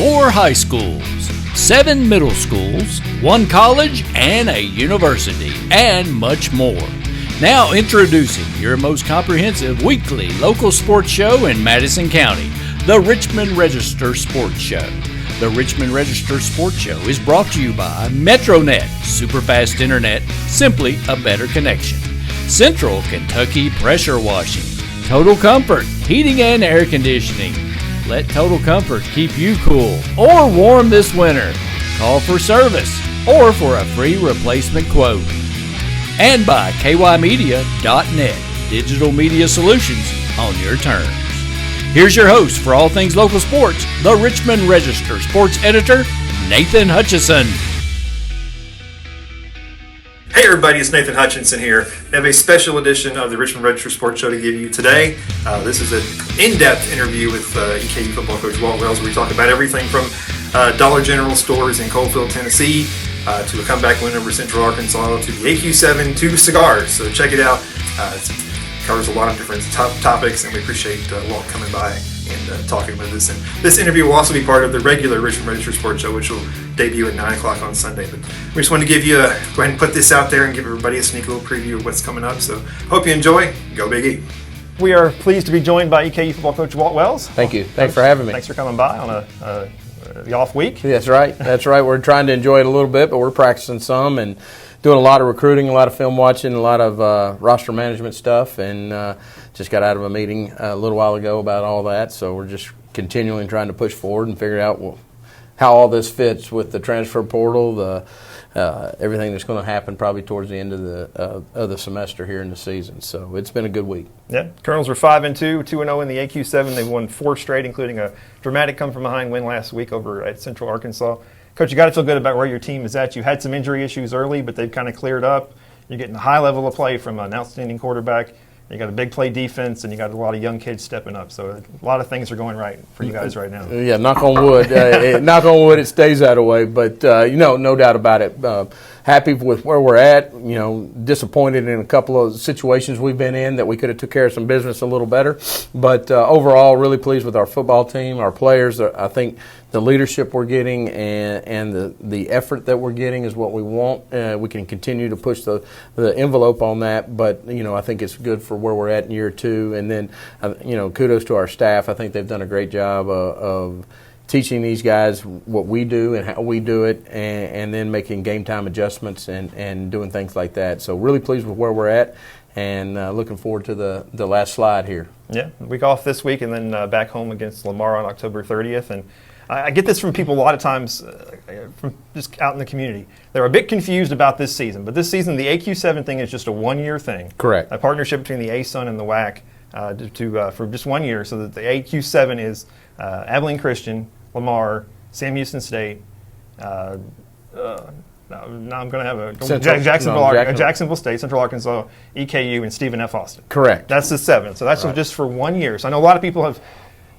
4 high schools, 7 middle schools, 1 college, and a university, and much more. Now introducing your most comprehensive weekly local sports show in Madison County, the Richmond Register Sports Show. The Richmond Register Sports Show is brought to you by MetroNet, superfast internet, simply a better connection. Central Kentucky Pressure Washing, Total Comfort, heating and air conditioning. Let Total Comfort keep you cool or warm this winter. Call for service or for a free replacement quote. And by kymedia.net, digital media solutions on your terms. Here's your host for all things local sports, the Richmond Register sports editor, Nathan Hutchison. Hey everybody, it's Nathan Hutchinson here. I have a special edition of the Richmond Register Sports Show to give you today. This is an in-depth interview with EKU football coach Walt, where we talk about everything from Dollar General stores in Coalfield, Tennessee, to a comeback win over Central Arkansas, to the EKU7, to cigars. So check it out. It covers a lot of different topics, and we appreciate Walt coming by and talking with us. And this interview will also be part of the regular Richmond Register Sports Show, which will debut at 9 o'clock on Sunday. But we just wanted to give you go ahead and put this out there and give everybody a sneak little preview of what's coming up. So hope you enjoy. Go Big E. We are pleased to be joined by EKU football coach Walt Wells. Thank you. Thanks for having me. Thanks for coming by on the off week. That's right. That's right. We're trying to enjoy it a little bit, but we're practicing some and doing a lot of recruiting, a lot of film watching, a lot of roster management stuff, and just got out of a meeting a little while ago about all that. So we're just continually trying to push forward and figure out how all this fits with the transfer portal, everything that's going to happen probably towards the end of the semester here in the season. So it's been a good week. Yeah, Colonels were 5-2, 2-0 in the AQ7. They've won 4 straight, including a dramatic come-from-behind win last week over at Central Arkansas. Coach, you got to feel good about where your team is at. You had some injury issues early, but they've kind of cleared up. You're getting a high level of play from an outstanding quarterback. You got a big play defense, and you got a lot of young kids stepping up. So a lot of things are going right for you guys right now. Yeah, knock on wood. Knock on wood, it stays that way. But, no doubt about it. Happy with where we're at. Disappointed in a couple of situations we've been in that we could have took care of some business a little better. But overall, really pleased with our football team, our players. I think the leadership we're getting and the effort that we're getting is what we want. We can continue to push the envelope on that, but I think it's good for where we're at in year 2. And then kudos to our staff. I think they've done a great job of teaching these guys what we do and how we do it, and then making game time adjustments and doing things like that. So really pleased with where we're at, and looking forward to the last slide here. Yeah, week off this week, and then back home against Lamar on October 30th. And I get this from people a lot of times from just out in the community. They're a bit confused about this season, but this season the AQ7 thing is just a one-year thing. Correct. A partnership between the ASUN and the WAC for just 1 year, so that the AQ7 is Abilene Christian, Lamar, Sam Houston State. Now I'm going to have Jacksonville State, Central Arkansas, EKU, and Stephen F. Austin. Correct. That's the 7. So that's right. Just for 1 year. So I know a lot of people have.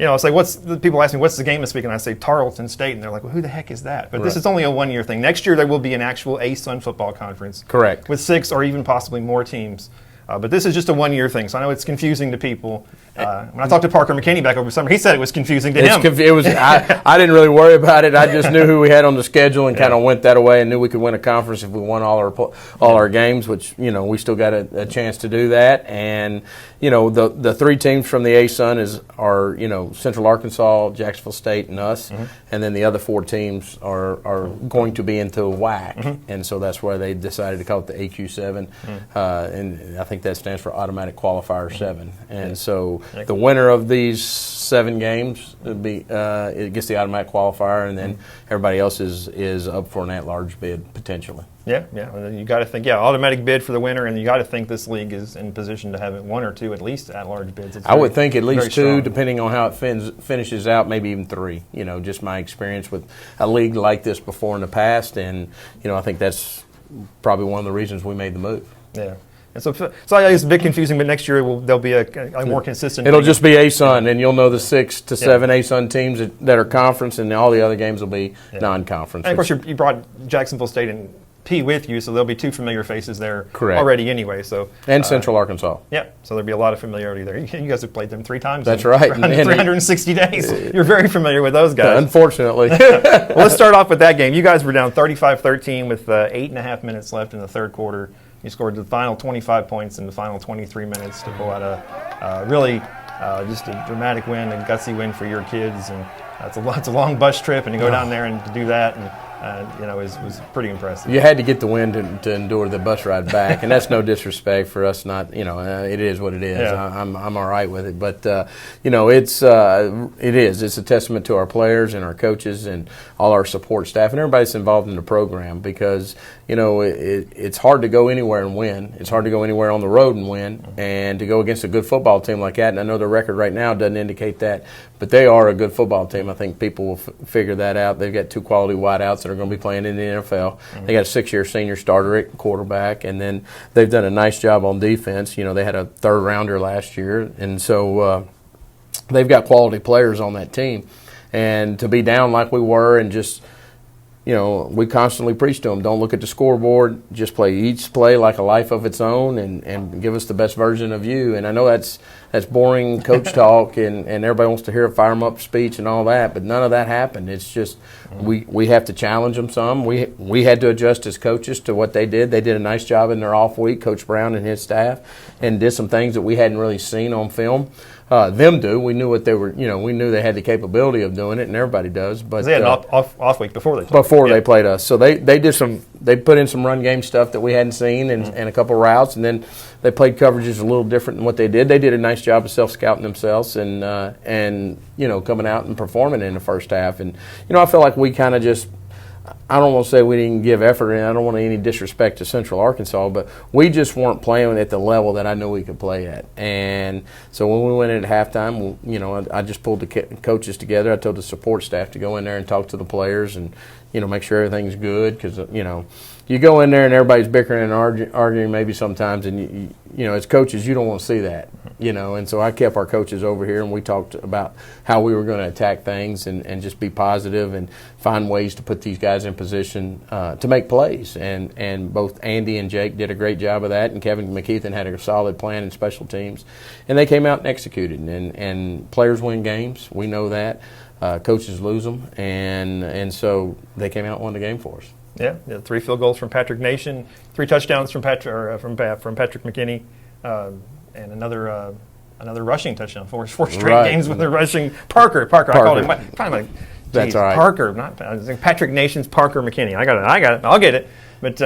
It's like, people ask me, what's the game this week? And I say Tarleton State, and they're like, well, who the heck is that? But This is only a 1 year thing. Next year, there will be an actual ASUN football conference. Correct. With 6 or even possibly more teams. But this is just a 1 year thing, so I know it's confusing to people. When I talked to Parker McKinney back over the summer, he said it was confusing to him. It was. I didn't really worry about it. I just knew who we had on the schedule and kind of went that way, and knew we could win a conference if we won all our games, which we still got a chance to do that. And the 3 teams from the ASUN are Central Arkansas, Jacksonville State, and us, and then the other 4 teams are going to be into WAC, and so that's why they decided to call it the AQ7, and I think that stands for Automatic Qualifier 7, and so the winner of these 7 games it gets the automatic qualifier, and then everybody else is up for an at-large bid potentially. Yeah. And then you got to think, automatic bid for the winner, and you got to think this league is in position to have 1 or 2 at least at-large bids. I would think at least 2, depending on how it finishes out, maybe even 3. Just my experience with a league like this before in the past, and I think that's probably one of the reasons we made the move. Yeah. And so it's a bit confusing, but next year there'll be a more consistent. It'll just be ASUN, and you'll know the 6 to 7 ASUN teams that are conference, and all the other games will be non-conference. And of course, you brought Jacksonville State and P with you, so there'll be 2 familiar faces there Correct. already anyway. So and Central Arkansas. Yeah, so there'll be a lot of familiarity there. You guys have played them 3 times. That's right. 360 days. You're very familiar with those guys. Unfortunately. Well, let's start off with that game. You guys were down 35-13 with 8.5 minutes left in the third quarter. You scored the final 25 points in the final 23 minutes to pull out a really just a dramatic win, a gutsy win for your kids. And it's a long bus trip, and to go down there and to do that, and was pretty impressive. You had to get the win to endure the bus ride back, and that's no disrespect for us. Not it is what it is. Yeah. I'm all right with it, but it's a testament to our players and our coaches and all our support staff and everybody that's involved in the program, because it's hard to go anywhere and win. It's hard to go anywhere on the road and win, and to go against a good football team like that. And I know the record right now doesn't indicate that, but they are a good football team. I think people will figure that out. They've got 2 quality wideouts that are going to be playing in the NFL. They got a 6-year senior starter at quarterback, and then they've done a nice job on defense. They had a 3rd rounder last year, and so they've got quality players on that team. And to be down like we were, and just we constantly preach to them, don't look at the scoreboard, just play each play like a life of its own, and give us the best version of you. And I know that's boring coach talk, and everybody wants to hear a fire 'em up speech and all that, but none of that happened. It's just we have to challenge them some. We had to adjust as coaches to what they did. They did a nice job in their off week, Coach Brown and his staff, and did some things that we hadn't really seen on film. Them do. We knew what they were. We knew they had the capability of doing it, and everybody does. But they had an off week before they played. They played us, so they did some. They put in some run game stuff that we hadn't seen, and a couple routes, and then they played coverages a little different than what they did. They did a nice job of self scouting themselves, and coming out and performing in the first half. And I feel like we kind of just. I don't want to say we didn't give effort, and I don't want any disrespect to Central Arkansas, but we just weren't playing at the level that I knew we could play at. And so when we went in at halftime, I just pulled the coaches together. I told the support staff to go in there and talk to the players and, make sure everything's good, because, you go in there and everybody's bickering and arguing maybe sometimes, and, as coaches, you don't want to see that, And so I kept our coaches over here, and we talked about how we were going to attack things and just be positive and find ways to put these guys in position to make plays. And both Andy and Jake did a great job of that, and Kevin McKeithen had a solid plan in special teams. And they came out and executed. And players win games. We know that. Coaches lose them. And so they came out and won the game for us. Yeah, 3 field goals from Patrick Nation, 3 touchdowns from Patrick McKinney, and another rushing touchdown. 4 straight games with a rushing Parker. I called him kind of like. That's all right. Parker, not Patrick Nation's Parker McKinney. I got it. I'll get it. But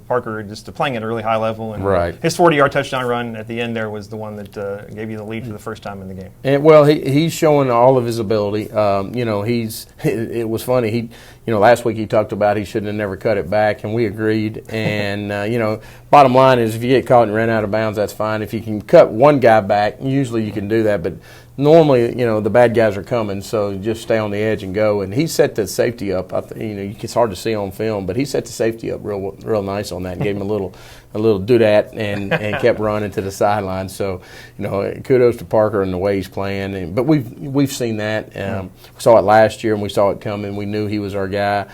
Parker just playing at a really high level, and his 40-yard touchdown run at the end there was the one that gave you the lead for the first time in the game. And he's showing all of his ability. It was funny. Last week he talked about he shouldn't have never cut it back, and we agreed. And bottom line is, if you get caught and ran out of bounds, that's fine. If you can cut one guy back, usually you can do that, but normally, the bad guys are coming, so just stay on the edge and go. And he set the safety up. It's hard to see on film, but he set the safety up real nice on that, and gave him a little do that, and kept running to the sideline. So, kudos to Parker and the way he's playing. But we've seen that. We saw it last year, and we saw it coming. We knew he was our guy.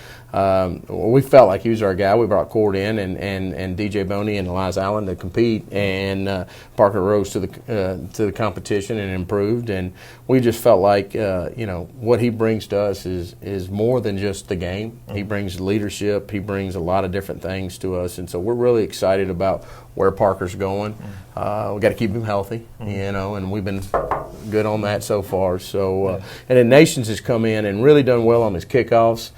We felt like he was our guy. We brought Cord in and DJ Boney and Elias Allen to compete, and Parker rose to the competition and improved. And we just felt like what he brings to us is more than just the game. He brings leadership. He brings a lot of different things to us, and so we're really excited about where Parker's going. We got to keep him healthy, and we've been good on that so far. So, and then Nations has come in and really done well on his kickoffs.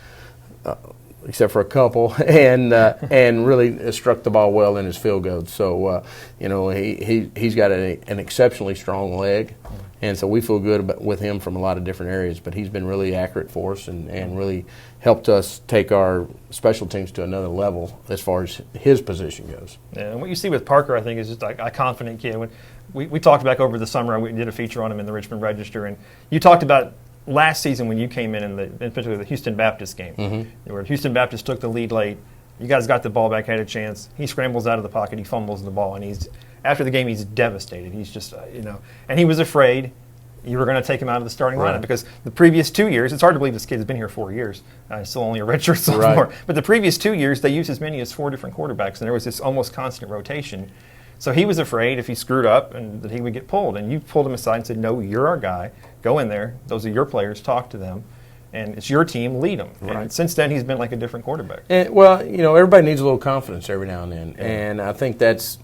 Except for a couple, and really struck the ball well in his field goals. So, he's got an exceptionally strong leg, and so we feel good with him from a lot of different areas. But he's been really accurate for us and really helped us take our special teams to another level as far as his position goes. Yeah, and what you see with Parker, I think, is just a confident kid. When we talked back over the summer, we did a feature on him in the Richmond Register, and you talked about last season when you came in particular the Houston Baptist game, where Houston Baptist took the lead late. You guys got the ball back, had a chance. He scrambles out of the pocket, he fumbles the ball, and after the game he's devastated. He's just and he was afraid. you were going to take him out of the starting Right. lineup because the previous 2 years, it's hard to believe this kid's been here 4 years. He's still only a redshirt sophomore. Right. But the previous 2 years, they used as many as 4 different quarterbacks, and there was this almost constant rotation. So he was afraid if he screwed up and that he would get pulled. And you pulled him aside and said, no, you're our guy. Go in there. Those are your players. Talk to them. And it's your team. Lead them. Right. And since then, he's been like a different quarterback. And, well, everybody needs a little confidence every now and then. Yeah. And I think that's,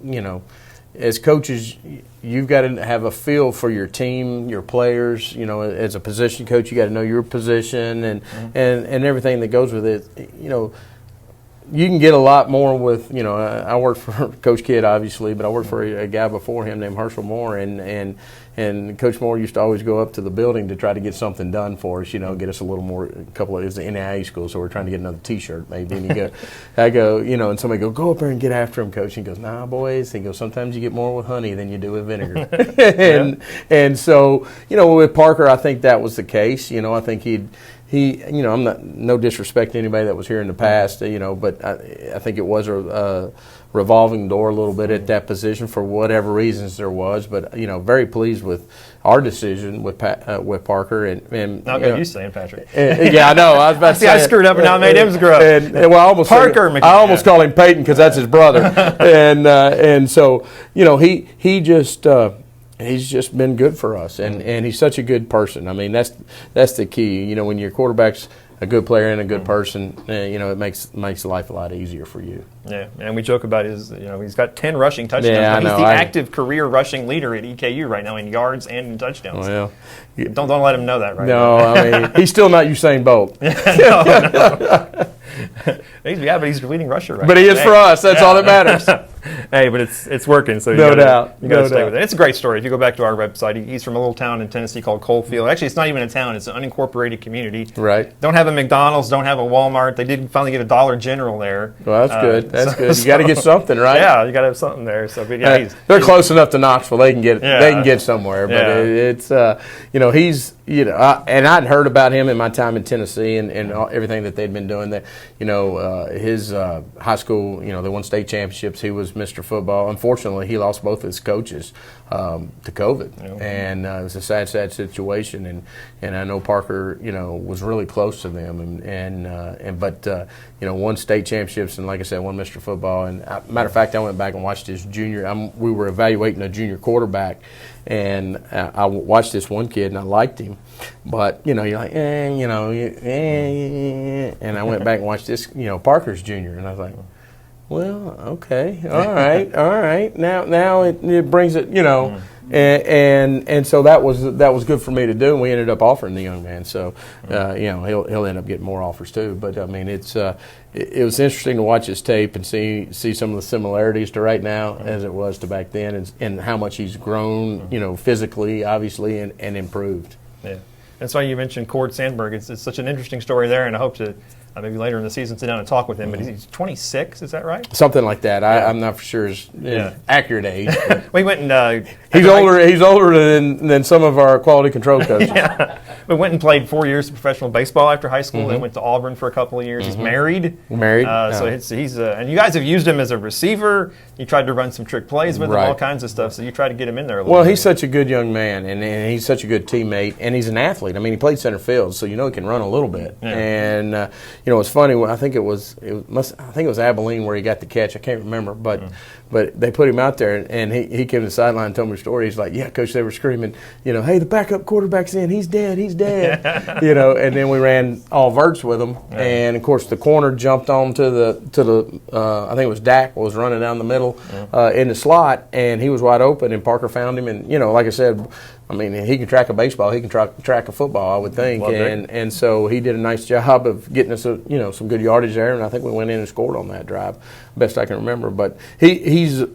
as coaches, you've got to have a feel for your team, your players. As a position coach, you got to know your position and everything that goes with it. You can get a lot more with, I worked for Coach Kidd, obviously, but I worked for a guy before him named Herschel Moore, and Coach Moore used to always go up to the building to try to get something done for us, get us a little more, it was the NAIA school, so we're trying to get another T-shirt maybe, and I go, and somebody go up there and get after him, Coach. He goes, nah, boys. He goes, sometimes you get more with honey than you do with vinegar. and so, with Parker, I think that was the case. I think I'm not, no disrespect to anybody that was here in the past, but I think it was a revolving door a little bit at that position for whatever reasons there was. But very pleased with our decision with Parker and not good you saying Patrick. Yeah, I know. I was about to say I screwed up and now I made him screw up. Well, I almost call him Peyton because that's his brother, and so he just. He's just been good for us, and he's such a good person. I mean, that's the key. When your quarterback's a good player and a good person, it makes life a lot easier for you. Yeah, and we joke about he's got 10 rushing touchdowns. Yeah, he's the active career rushing leader at EKU right now in yards and in touchdowns. Well, don't let him know that right now. No, I mean, he's still not Usain Bolt. No. But he's the leading rusher right now. But he is for us. That's all that matters. Hey, but it's working, so you no doubt. You got to no stay doubt. with it. It's a great story. If you go back to our website, he's from a little town in Tennessee called Coalfield. Actually, it's not even a town; it's an unincorporated community. Right. Don't have a McDonald's, don't have a Walmart. They did finally get a Dollar General there. Well, that's good. That's good. You got to get something, right? Yeah, you got to have something there. So, but yeah, they're close enough to Knoxville; they can get somewhere. But it's he's and I'd heard about him in my time in Tennessee and everything that they'd been doing. That his high school, they won state championships. He was Mr. Football. Unfortunately, he lost both his coaches to COVID, and it was a sad situation. And I know Parker, was really close to them, but won state championships, and like I said, won Mr. Football. And matter of fact, I went back and watched his junior. We were evaluating a junior quarterback, and I watched this one kid, and I liked him, but you're like, and I went back and watched this, Parker's junior, and I was like, well, okay, all right. Now it brings it, and so that was good for me to do, and we ended up offering the young man. So, he'll end up getting more offers too. But I mean, it was interesting to watch his tape and see some of the similarities to right now as it was to back then, and how much he's grown, physically, obviously, and improved. Yeah, that's why you mentioned Cord Sandberg. It's such an interesting story there, and I hope to. Maybe later in the season sit down and talk with him, but he's 26, is that right? Something like that. I'm not for sure his accurate age. We went and he's older than some of our quality control coaches. Yeah. We went and played 4 years of professional baseball after high school. Then went to Auburn for a couple of years. He's married. So he's and you guys have used him as a receiver. You tried to run some trick plays with him, all kinds of stuff. So you tried to get him in there a little bit. Well, he's such a good young man, and he's such a good teammate, and he's an athlete. I mean, he played center field, so he can run a little bit. Yeah. And it's funny. I think it was Abilene where he got the catch. I can't remember, but they put him out there, and he came to the sideline and told me a story. He's like, "Yeah, coach, they were screaming, hey, the backup quarterback's in. He's dead. He's dead." And then we ran all verts with him, and of course the corner jumped on to the I think it was Dak was running down the middle in the slot, and he was wide open, and Parker found him, and like I said. I mean, he can track a baseball. He can track a football, I would think. And so he did a nice job of getting us, some good yardage there. And I think we went in and scored on that drive, best I can remember. But he's a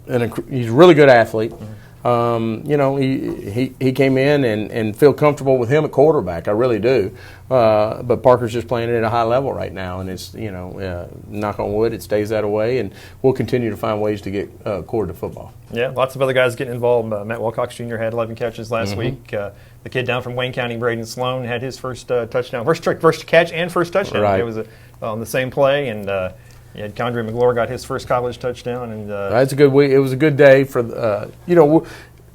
really good athlete. He came in and feel comfortable with him at quarterback. I really do. But Parker's just playing it at a high level right now, and it's knock on wood, it stays that way, and we'll continue to find ways to get Cord to football. Yeah, lots of other guys getting involved. Matt Wilcox Jr. had 11 catches last week. The kid down from Wayne County, Braden Sloan, had his first touchdown, first catch and first touchdown. Right. It was on the same play, and Condre McGlure got his first college touchdown. And that's a good week. It was a good day for the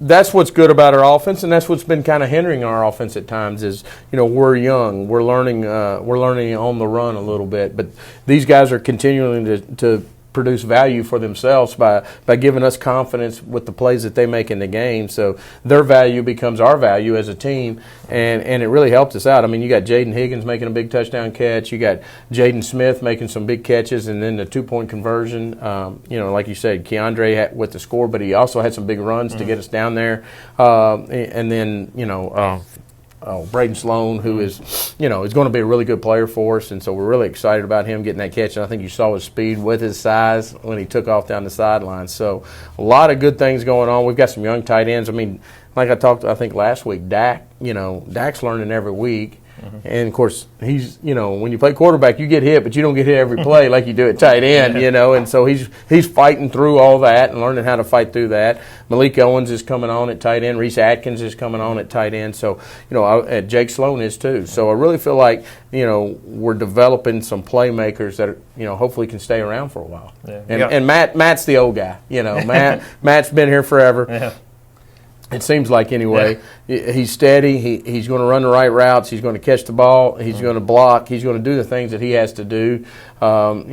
that's what's good about our offense, and that's what's been kind of hindering our offense at times. Is we're young, we're learning on the run a little bit, but these guys are continuing to produce value for themselves by giving us confidence with the plays that they make in the game. So their value becomes our value as a team, and it really helped us out. I mean, you got Jaden Higgins making a big touchdown catch. You got Jaden Smith making some big catches, and then the 2-point conversion. Like you said, Keandre with the score, but he also had some big runs to get us down there. And then, Braden Sloan, who is going to be a really good player for us, and so we're really excited about him getting that catch. And I think you saw his speed with his size when he took off down the sideline. So a lot of good things going on. We've got some young tight ends. I mean, like I think last week, Dak's learning every week. And, of course, he's, when you play quarterback, you get hit, but you don't get hit every play like you do at tight end, And so he's fighting through all that and learning how to fight through that. Malik Owens is coming on at tight end. Reese Atkins is coming on at tight end. So, Jake Sloan is too. So I really feel like, we're developing some playmakers that, hopefully can stay around for a while. Yeah. And Matt's the old guy. Matt's been here forever. Yeah. It seems like anyway. Yeah. He's steady. He's going to run the right routes. He's going to catch the ball. He's going to block. He's going to do the things that he has to do. And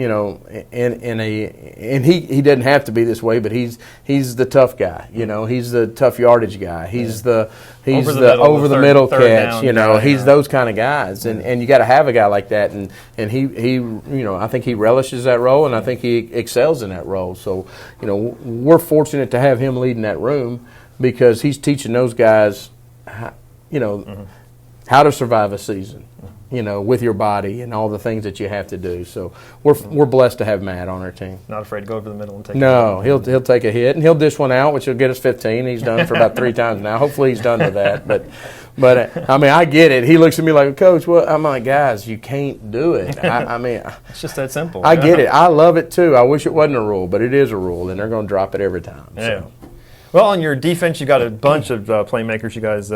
he doesn't have to be this way, but he's the tough guy. He's the tough yardage guy. He's the over the middle catch. He's those kind of guys, and you got to have a guy like that. And he I think he relishes that role, and I think he excels in that role. So we're fortunate to have him leading that room, because he's teaching those guys, how to survive a season, with your body and all the things that you have to do. So we're blessed to have Matt on our team. Not afraid to go over the middle and take. No, he'll take a hit, and he'll dish one out, which will get us 15. He's done for about 3 times now. Hopefully he's done with that. But I mean, I get it. He looks at me like, Coach, well, I'm like, guys, you can't do it. I mean, it's just that simple. I get it. I love it too. I wish it wasn't a rule, but it is a rule, and they're going to drop it every time. Yeah. So. Well, on your defense, you got a bunch of playmakers. You guys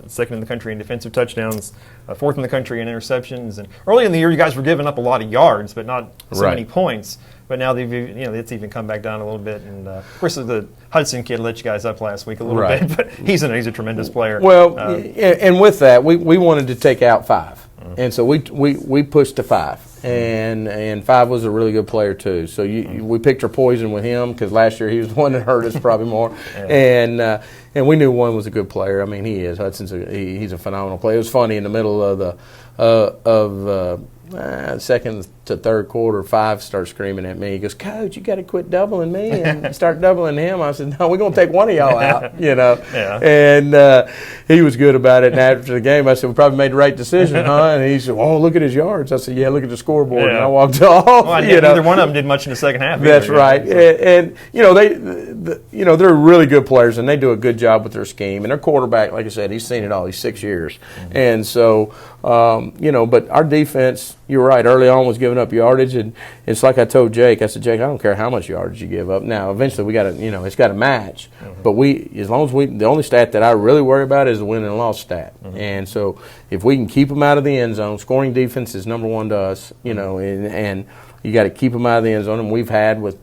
second in the country in defensive touchdowns, fourth in the country in interceptions. And early in the year, you guys were giving up a lot of yards, but not so many points. But now it's even come back down a little bit. And of course, the Hudson kid let you guys up last week a little bit, but he's a tremendous player. Well, and with that, we wanted to take out 5, and so we pushed to 5. And 5 was a really good player too. So we picked our poison with him, because last year he was the one that hurt us probably more. And we knew 1 was a good player. I mean, he is. Hudson's he's a phenomenal player. It was funny in the middle of the second to third quarter, 5 starts screaming at me. He goes, Coach, you got to quit doubling me and start doubling him. I said, no, we're going to take one of y'all out, Yeah. And he was good about it. And after the game, I said, we probably made the right decision, huh? And he said, oh, look at his yards. I said, yeah, look at the scoreboard. Yeah. And I walked off. Well, neither one of them did much in the second half. That's right. And they're really good players, and they do a good job with their scheme. And their quarterback, like I said, he's seen it all. He's 6 years. Mm-hmm. And so, but our defense, you're right, early on was giving up yardage, and it's like I told Jake. I said, Jake, I don't care how much yardage you give up. Now, eventually, we got to, it's got to match. Mm-hmm. But as long as the only stat that I really worry about is the win and loss stat. Mm-hmm. And so, if we can keep them out of the end zone, scoring defense is number 1 to us. And you got to keep them out of the end zone. And we've had with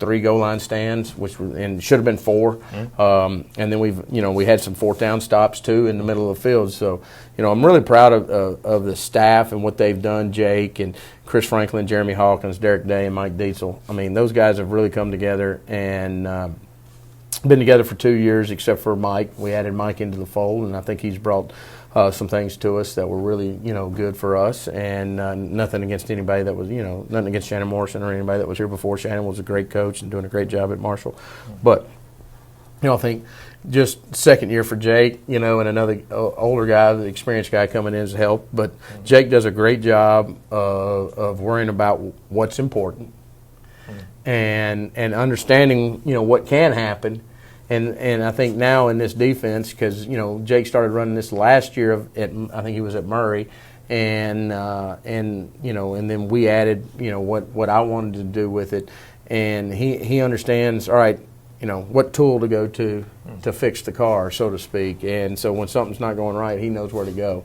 3 goal line stands, and should have been 4. Mm-hmm. And then we had some 4th down stops too in the middle of the field. So, I'm really proud of the staff and what they've done. Jake and Chris Franklin, Jeremy Hawkins, Derek Day, and Mike Dietzel. I mean, those guys have really come together and been together for 2 years, except for Mike. We added Mike into the fold, and I think he's brought some things to us that were really, good for us, and nothing against anybody that was, nothing against Shannon Morrison or anybody that was here before. Shannon was a great coach and doing a great job at Marshall. But, I think just second year for Jake, and another older guy, the experienced guy coming in has helped. But Jake does a great job of worrying about what's important and understanding, what can happen. And I think now in this defense, because Jake started running this last year I think he was at Murray, and then we added what I wanted to do with it, and he understands, all right, what tool to go to fix the car, so to speak. And so when something's not going right, he knows where to go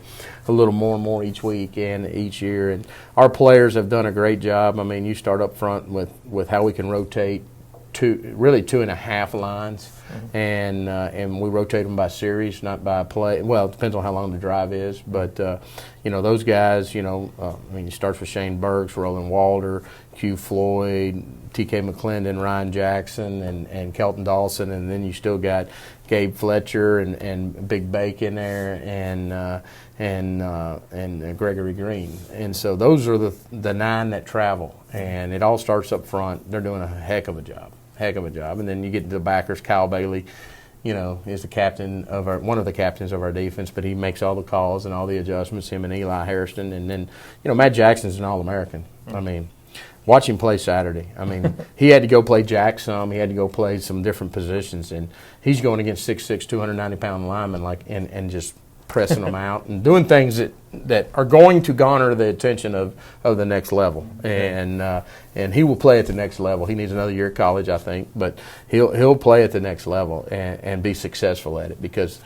a little more and more each week and each year. And our players have done a great job. I mean, you start up front with how we can rotate two and a half lines, and we rotate them by series, not by play. Well, it depends on how long the drive is, but those guys, it starts with Shane Burks, Roland Walter, Q Floyd, T.K. McClendon, Ryan Jackson, and Kelton Dawson, and then you still got Gabe Fletcher and Big Bacon there, and Gregory Green. And so those are the 9 that travel, and it all starts up front. They're doing a heck of a job. And then you get to the backers. Kyle Bailey, is the captain of one of the captains of our defense, but he makes all the calls and all the adjustments. Him and Eli Hairston, and then Matt Jackson's an All-American. I mean, watch him play Saturday. I mean, he had to go play jack some. He had to go play some different positions, and he's going against 6'6", 290-pound linemen and just pressing them out and doing things that are going to garner the attention of the next level. And he will play at the next level. He needs another year at college, I think, but he'll play at the next level and be successful at it, because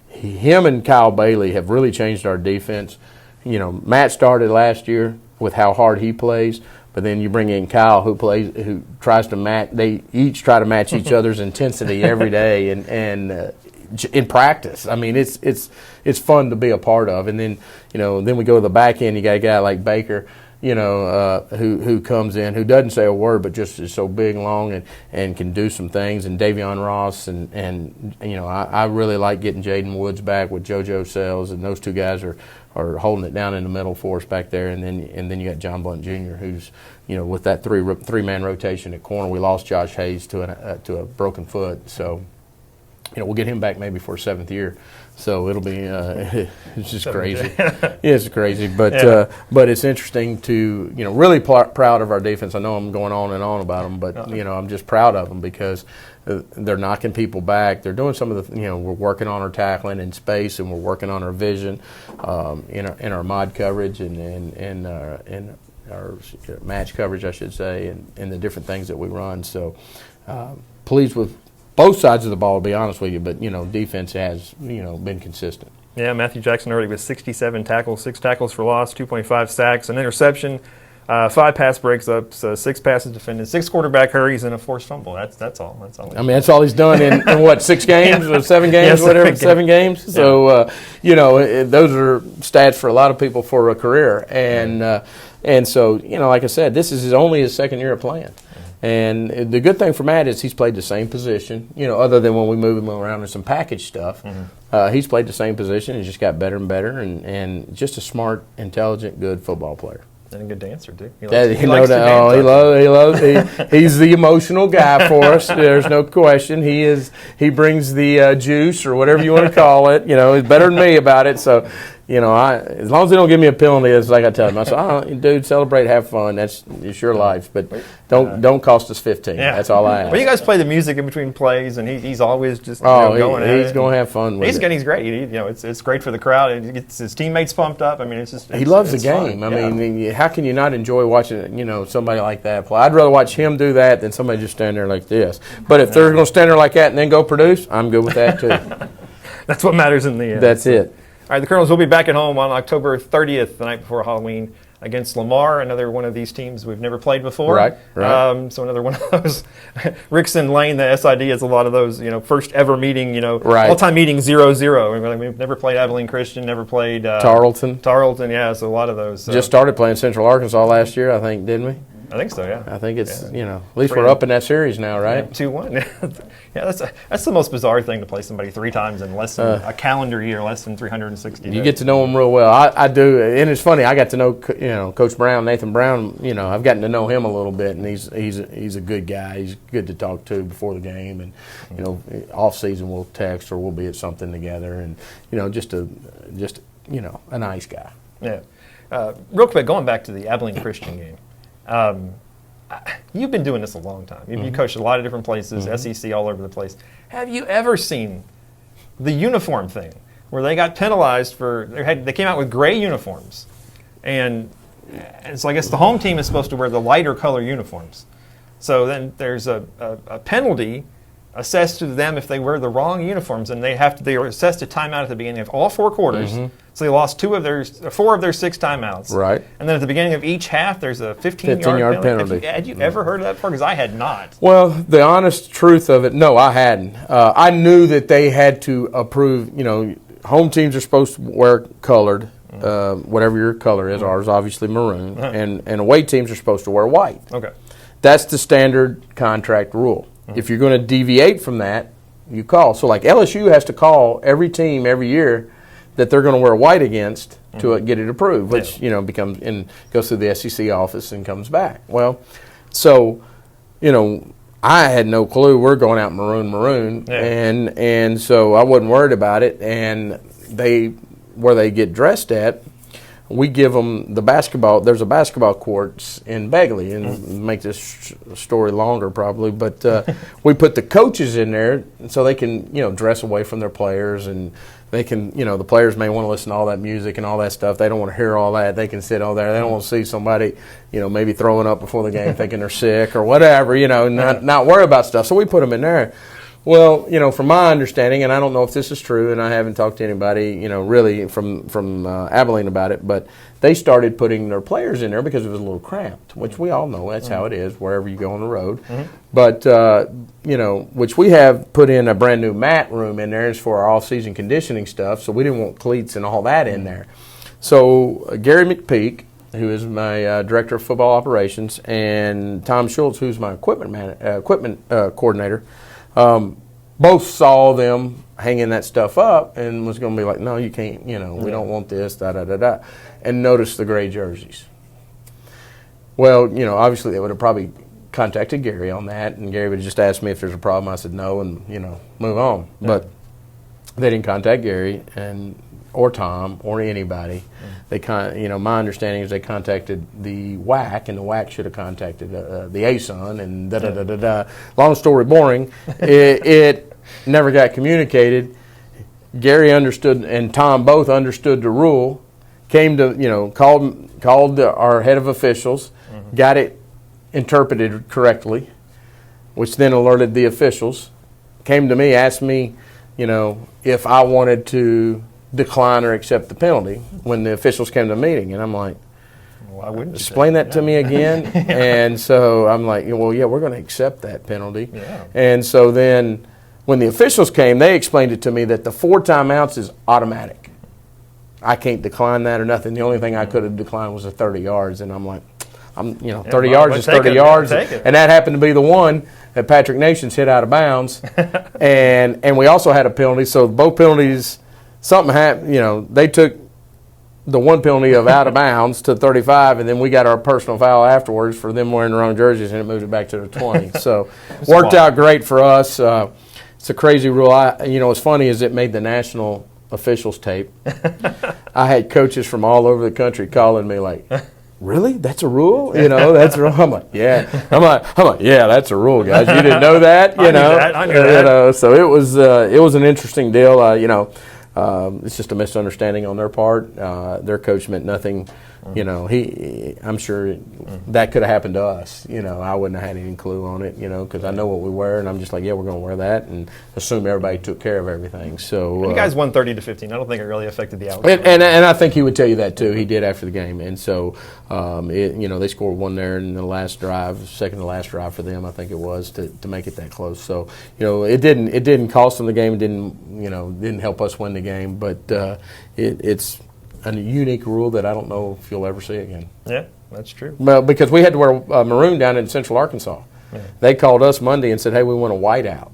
him and Kyle Bailey have really changed our defense. Matt started last year with how hard he plays, but then you bring in Kyle, who tries to match. They each try to match each other's intensity every day, and in practice. I mean, it's fun to be a part of. And then then we go to the back end. You got a guy like Baker, who comes in, who doesn't say a word, but just is so big and long and can do some things. And Davion Ross and I really like getting Jaden Woods back with JoJo Sells, and those two guys are holding it down in the middle for us back there. And then you got John Blunt Jr., who's with that three-man rotation at corner. We lost Josh Hayes to a broken foot, so we'll get him back maybe for a 7th year. So it'll be it's just crazy. It's crazy, but it's interesting to really proud of our defense. I know I'm going on and on about them, but I'm just proud of them because they're knocking people back. They're doing some of the we're working on our tackling in space, and we're working on our vision in our mod coverage and our match coverage, I should say, and the different things that we run. So pleased with both sides of the ball, to be honest with you, but defense has been consistent. Yeah, Matthew Jackson already with 67 tackles, 6 tackles for loss, 2.5 sacks, an interception, 5 pass breakups, 6 passes defended, 6 quarterback hurries, and a forced fumble. That's all. I mean, that's all he's done in what, 6 games or 7 games, whatever, 7 games. Yeah. So those are stats for a lot of people for a career, and so like I said, this is only his 2nd year of playing. And the good thing for Matt is he's played the same position, other than when we move him around in some package stuff. He's played the same position and just got better and better, and just a smart, intelligent, good football player. And a good dancer, too. He's the emotional guy for us. There's no question. He brings the juice, or whatever you want to call it. He's better than me about it. So, as long as they don't give me a penalty, it's like I tell him. I say, dude, celebrate, have fun. It's your life, but don't cost us 15. Yeah. That's all I ask. Well, you guys play the music in between plays, and he's always just going at it. He's going to have fun with it. He's great. It's great for the crowd. It gets his teammates pumped up. I mean, he loves the game. Fun. I mean, how can you not enjoy watching somebody like that play? I'd rather watch him do that than somebody just stand there like this. But if they're going to stand there like that and then go produce, I'm good with that too. That's what matters in the end. That's it. All right, the Colonels will be back at home on October 30th, the night before Halloween, against Lamar, another one of these teams we've never played before. Right. So another one of those. Rickson Lane, the SID has a lot of those, first ever meeting, all-time meeting 0-0. We've never played Abilene Christian, never played Tarleton, yeah, so a lot of those. Just started playing Central Arkansas last year, I think, didn't we? I think so, yeah. I think it's, at least we're up in that series now, right? 2-1. Yeah, that's the most bizarre thing, to play somebody 3 times in less than a calendar year, less than 360 days. You get to know them real well. I do, and it's funny. I got to know, Coach Brown, Nathan Brown. I've gotten to know him a little bit, and he's a good guy. He's good to talk to before the game, and off season we'll text or we'll be at something together, and just a nice guy. Yeah. Real quick, going back to the Abilene Christian game. You've been doing this a long time. You coached a lot of different places, SEC all over the place. Have you ever seen the uniform thing where they got penalized they came out with gray uniforms, and so I guess the home team is supposed to wear the lighter color uniforms. So then there's a penalty assessed to them if they wear the wrong uniforms, and they are assessed a timeout at the beginning of all 4 quarters. So they lost 4 of their 6 timeouts. Right. And then at the beginning of each half, there's a 15-yard penalty. Had you ever heard of that before? Because I had not. Well, the honest truth of it, no, I hadn't. I knew that they had to approve, home teams are supposed to wear colored, whatever your color is. Ours, obviously, maroon. And away teams are supposed to wear white. Okay. That's the standard contract rule. If you're going to deviate from that, you call. So, like LSU has to call every team every year that they're going to wear white against to get it approved, which becomes and goes through the SEC office and comes back. Well, so I had no clue. We're going out maroon, and so I wasn't worried about it. And where they get dressed at, we give them the basketball. There's a basketball courts in Begley, and make this story longer probably, but we put the coaches in there so they can dress away from their players, and they can the players may want to listen to all that music and all that stuff. They don't want to hear all that. They can sit over there. They don't want to see somebody maybe throwing up before the game thinking they're sick or whatever. Not worry about stuff. So we put them in there. Well, from my understanding, and I don't know if this is true, and I haven't talked to anybody, really from Abilene about it, but they started putting their players in there because it was a little cramped, which we all know that's how it is wherever you go on the road. But which we have put in a brand new mat room in there is for our off-season conditioning stuff, so we didn't want cleats and all that in there. So Gary McPeak, who is my director of football operations, and Tom Schultz, who's my equipment coordinator. Both saw them hanging that stuff up and was going to be like, no, you can't, we don't want this, da-da-da-da, and noticed the gray jerseys. Well, obviously they would have probably contacted Gary on that, and Gary would have just asked me if there's a problem. I said no, and, move on. Yeah. But they didn't contact Gary or Tom or anybody. They my understanding is they contacted the WAC, and the WAC should have contacted the asun, and da-da-da-da-da. Long story boring. It never got communicated. Gary understood, and Tom both understood the rule. Came to called our head of officials, got it interpreted correctly, which then alerted the officials. Came to me, asked me, if I wanted to decline or accept the penalty when the officials came to the meeting, and I'm like, why wouldn't you explain that to me again? And so I'm like, well, yeah, we're going to accept that penalty. Yeah. And so then when the officials came, they explained it to me that the 4 timeouts is automatic. I can't decline that or nothing. The only thing I could have declined was the 30 yards, and I'm like, 30 yards is 30 yards, and that happened to be the one that Patrick Nations hit out of bounds, and we also had a penalty. So both penalties, something happened. They took the one penalty of out of bounds to 35, and then we got our personal foul afterwards for them wearing the wrong jerseys, and it moved it back to the 20. So worked out great for us. It's a crazy rule. What's funny is it made the national officials tape. I had coaches from all over the country calling me like, really? That's a rule? That's a rule. I'm like, yeah. I'm like, yeah, that's a rule, guys. You didn't know that? I knew that. So it was an interesting deal. It's just a misunderstanding on their part. Their coach meant nothing. I'm sure that could have happened to us. I wouldn't have had any clue on it, because I know what we wear, and I'm just like, yeah, we're going to wear that, and assume everybody took care of everything. So you guys won 30-15. I don't think it really affected the outcome. And I think he would tell you that too. He did after the game, and so they scored one there in the last drive, second to last drive for them, I think it was, to make it that close. So it didn't cost them the game. It didn't help us win the game, but it's a unique rule that I don't know if you'll ever see again. Yeah, that's true. Well, because we had to wear maroon down in Central Arkansas. Yeah. They called us Monday and said, hey, we want a white out.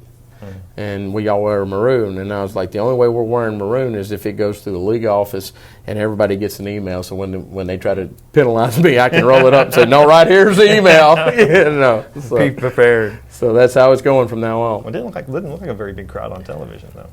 And we all wear maroon. And I was like, the only way we're wearing maroon is if it goes through the league office and everybody gets an email. So when they try to penalize me, I can roll it up and say, no, right here's the email. So, be prepared. So that's how it's going from now on. Well, it didn't look like a very big crowd on television, though.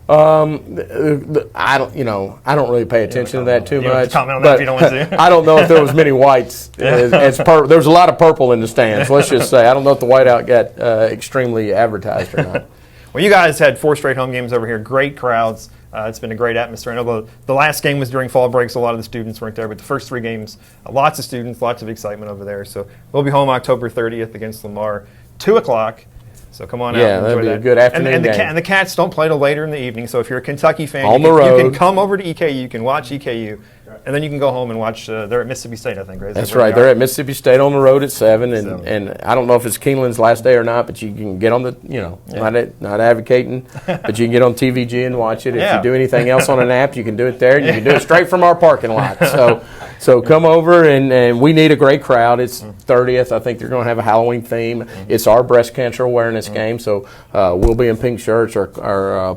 I don't really pay attention to that too much. Comment on that if you don't want to. I don't know if there was many whites. There was a lot of purple in the stands. Let's just say I don't know if the whiteout got extremely advertised or not. Well, you guys had 4 straight home games over here. Great crowds. It's been a great atmosphere. I know the last game was during fall break, so a lot of the students weren't there. But the first 3 games, lots of students, lots of excitement over there. So we'll be home October 30th against Lamar, 2 o'clock. So come on out. Yeah, and that'd enjoy be a that. good afternoon And game. the Cats don't play till later in the evening. So if you're a Kentucky fan, On you the road. you can come over to EKU. You can watch EKU, and then you can go home and watch. They're at Mississippi State, I think. Right? That's right. They're at Mississippi State on the road at 7, and, So. and I don't know if it's Keeneland's last day or not, but you can get on the, not advocating, but you can get on TVG and watch it. If Yeah. you do anything else on an app, you can do it there, and you can do it straight from our parking lot. So come over, and we need a great crowd. It's 30th. I think they're going to have a Halloween theme. It's our breast cancer awareness game, so we'll be in pink shirts. Our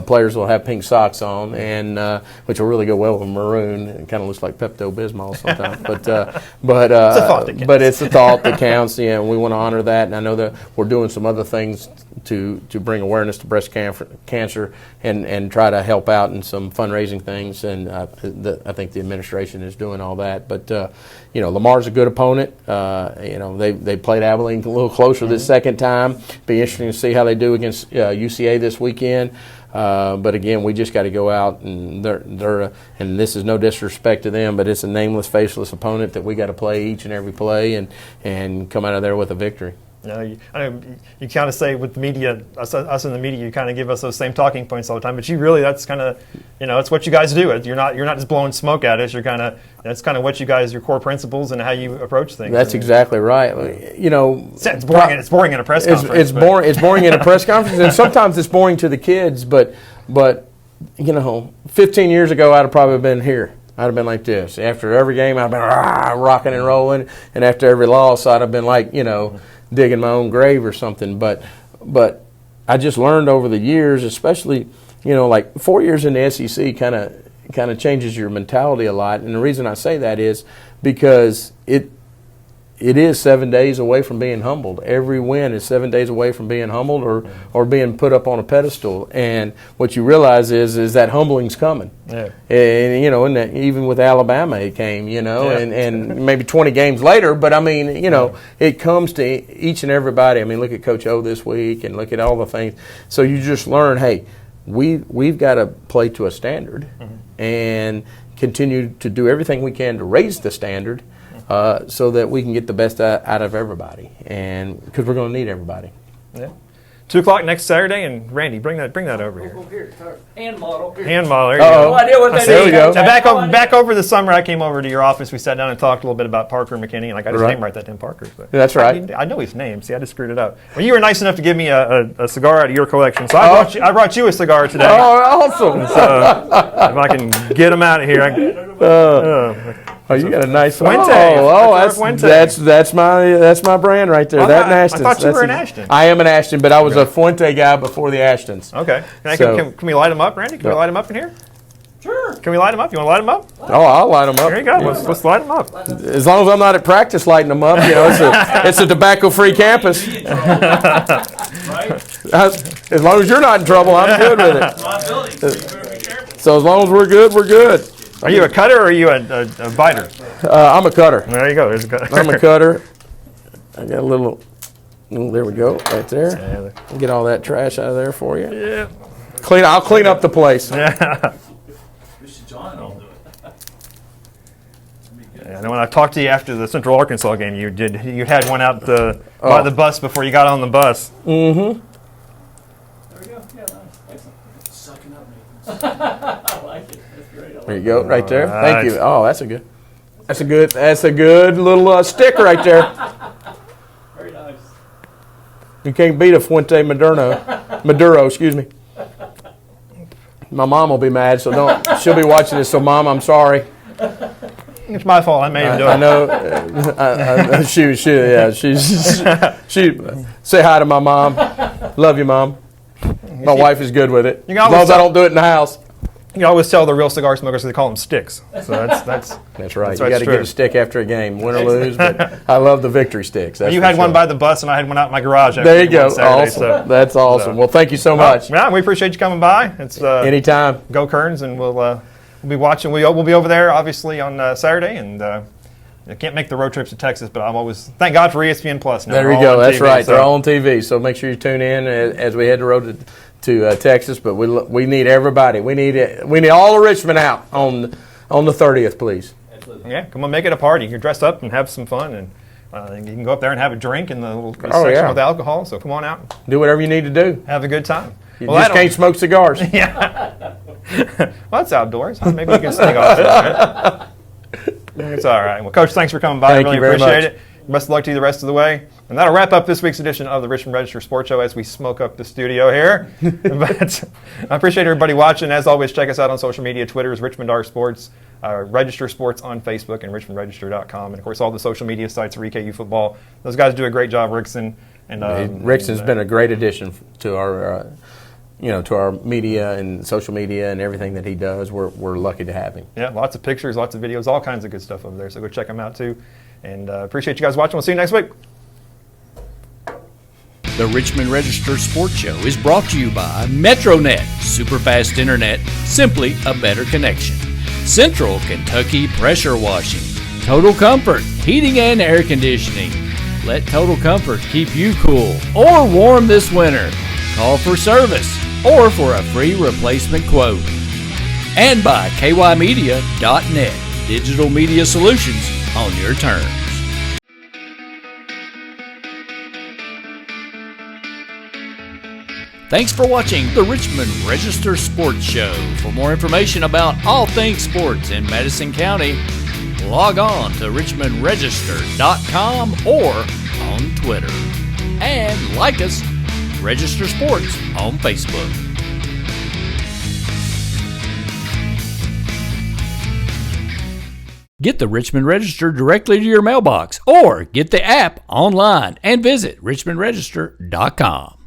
players will have pink socks on, and which will really go well with maroon. It kind of looks like Pepto-Bismol sometimes, but it's the thought that counts. Yeah, and we want to honor that. And I know that we're doing some other things to bring awareness to breast cancer and try to help out in some fundraising things. And I think the administration is doing all that. But Lamar's a good opponent. They played Abilene a little closer this second time. Be interesting to see how they do against UCA this weekend. But again, we just got to go out, and and this is no disrespect to them, but it's a nameless, faceless opponent that we got to play each and every play and come out of there with a victory. I know you kind of say with the media, us in the media, you kind of give us those same talking points all the time. But you really, that's kind of, it's what you guys do. You're not just blowing smoke at us. That's kind of what you guys, your core principles and how you approach things. That's exactly right. It's boring. It's boring in a press conference. It's boring. It's boring in a press conference, and sometimes it's boring to the kids. But 15 years ago, I'd have probably been here. I'd have been like this. After every game, I'd have been rocking and rolling, and after every loss, I'd have been like digging my own grave or something. But I just learned over the years, especially like 4 years in the SEC, kind of changes your mentality a lot. And the reason I say that is because it is 7 days away from being humbled. Every win is 7 days away from being humbled or being put up on a pedestal. And what you realize is that humbling's coming. Yeah. And and that even with Alabama it came, and maybe 20 games later, but I mean, it comes to each and everybody. I mean, look at Coach O this week and look at all the things. So you just learn, hey, we've got to play to a standard and continue to do everything we can to raise the standard. So that we can get the best out of everybody, and because we're going to need everybody. Yeah. 2:00 next Saturday, and Randy, bring that over here. Hand model. Hand model. There you No go. idea what that There is. we go. Now back over the summer, I came over to your office. We sat down and talked a little bit about Parker McKinney, and I got his name right that time, Parker. But That's right. I know his name. See, I just screwed it up. Well, you were nice enough to give me a cigar out of your collection, so I brought you a cigar today. Oh, awesome! So if I can get him out of here. Oh, you got a nice Fuente. that's my brand right there. Well, that and Ashton's. I thought you were an Ashton. I am an Ashton, but I was a Fuente guy before the Ashtons. Okay. So- Can we light them up, Randy? Can we light them up in here? Sure. Can we light them up? You want to light them up? Oh, I'll light them up. There you go. Let's light them up. As long as I'm not at practice lighting them up, it's a tobacco-free campus. As long as you're not in trouble, I'm good with it. So as long as we're good, we're good. Are you a cutter or are you a biter? I'm a cutter. There you go. There's a cutter. I'm a cutter. I got a little. Oh, there we go, right there. Get all that trash out of there for you. Yeah. I'll clean up the place. Yeah. John will do it. And when I talked to you after the Central Arkansas game, you had one out by the bus before you got on the bus. Mm-hmm. There we go. Yeah, nice. Excellent. Sucking up, Nathan. I like it. That's great. There you go, right there. All Thank right. you. Oh, that's a good little stick right there. Very nice. You can't beat a Fuente Maduro, excuse me. My mom will be mad, so don't. She'll be watching this. So, Mom, I'm sorry. It's my fault. I made him do it. I know. She say hi to my mom. Love you, Mom. My wife is good with it. You can As long always as I don't do it in the house. You always tell the real cigar smokers they call them sticks. So that's That's right. That's You got to true. get a stick after a game, win or lose. But I love the victory sticks. That's you for had one sure. by the bus, and I had one out in my garage. After There you we won go. Saturday, Awesome. so- That's awesome. Well, thank you so much. Yeah, we appreciate you coming by. It's Anytime. Go Kerns, and we'll be watching. We'll be over there obviously on Saturday, and I can't make the road trips to Texas, but I'm always thank God for ESPN Plus. Now There They're you all go. on That's TV, right. so- They're all on TV. So make sure you tune in as we head the road to Texas. But we need everybody. We need all of Richmond out on the 30th, please. Absolutely. Yeah, come on, make it a party. You're dressed up and have some fun, and You can go up there and have a drink in the little Oh, section yeah. with alcohol. So come on out, Do whatever you need to do. have a good time. You just can't smoke cigars. Well, that's outdoors. Maybe we can sneak off. Right? It's all right. Well, Coach, thanks for coming by. Thank I really you very appreciate much. it. Best of luck to you the rest of the way. And that'll wrap up this week's edition of the Richmond Register Sports Show as we smoke up the studio here. But I appreciate everybody watching. As always, check us out on social media. Twitter is Richmond R Sports, Register Sports on Facebook, and richmondregister.com. And, of course, all the social media sites for EKU football. Those guys do a great job, Rickson. And Rickson's been a great addition to our to our media and social media and everything that he does. We're lucky to have him. Yeah, lots of pictures, lots of videos, all kinds of good stuff over there. So go check them out too. And appreciate you guys watching. We'll see you next week. The Richmond Register Sports Show is brought to you by MetroNet, superfast internet, simply a better connection. Central Kentucky Pressure Washing, Total Comfort, heating and air conditioning. Let Total Comfort keep you cool or warm this winter. Call for service or for a free replacement quote. And by kymedia.net, digital media solutions on your terms. Thanks for watching the Richmond Register Sports Show. For more information about all things sports in Madison County, log on to richmondregister.com or on Twitter. And like us, Register Sports on Facebook. Get the Richmond Register directly to your mailbox or get the app online and visit richmondregister.com.